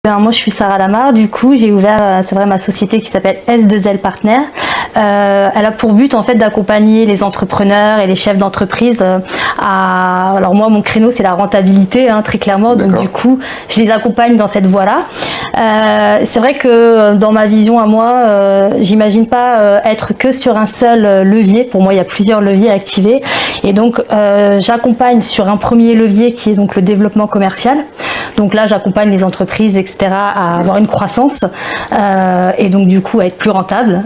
Moi, je suis Sarah Lamar. Du coup, j'ai ouvert, c'est vrai, ma société qui s'appelle S2L Partner. Elle a pour but en fait d'accompagner les entrepreneurs et les chefs d'entreprise à. Alors moi, mon créneau, c'est la rentabilité, très clairement. Donc du coup, je les accompagne dans cette voie-là. C'est vrai que dans ma vision à moi, j'imagine pas être que sur un seul levier. Pour moi, il y a plusieurs leviers à activer. Et donc, j'accompagne sur un premier levier qui est donc le développement commercial. Donc là, j'accompagne les entreprises, etc., à avoir une croissance et donc du coup à être plus rentable.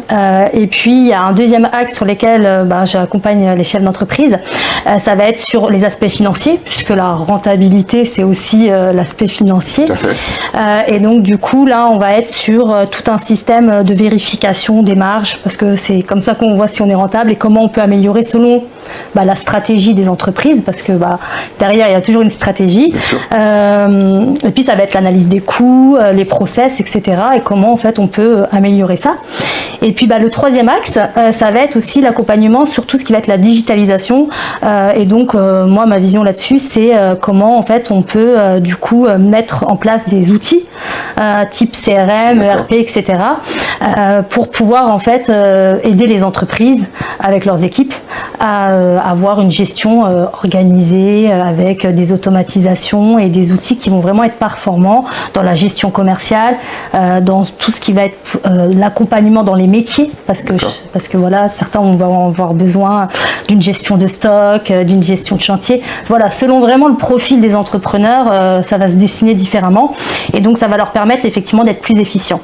Et puis, il y a un deuxième axe sur lequel j'accompagne les chefs d'entreprise. Ça va être sur les aspects financiers, puisque la rentabilité, c'est aussi l'aspect financier. Et donc, du coup, là, on va être sur tout un système de vérification des marges, parce que c'est comme ça qu'on voit si on est rentable et comment on peut améliorer selon la stratégie des entreprises, parce que derrière, il y a toujours une stratégie. Et puis, ça va être l'analyse des coûts, les process, etc. et comment, en fait, on peut améliorer ça. Et puis, le troisième axe, ça va être aussi l'accompagnement sur tout ce qui va être la digitalisation. Et donc, moi, ma vision là-dessus, c'est comment, en fait, on peut, du coup, mettre en place des outils type CRM, ERP, etc. Pour pouvoir, en fait, aider les entreprises avec leurs équipes à avoir une gestion organisée avec des automatisations et des outils qui vont vraiment être performants dans la gestion commerciale, dans tout ce qui va être l'accompagnement dans les métiers, parce que voilà, certains vont avoir besoin d'une gestion de stock, d'une gestion de chantier. Voilà, selon vraiment le profil des entrepreneurs, ça va se dessiner différemment et donc ça va leur permettre effectivement d'être plus efficients.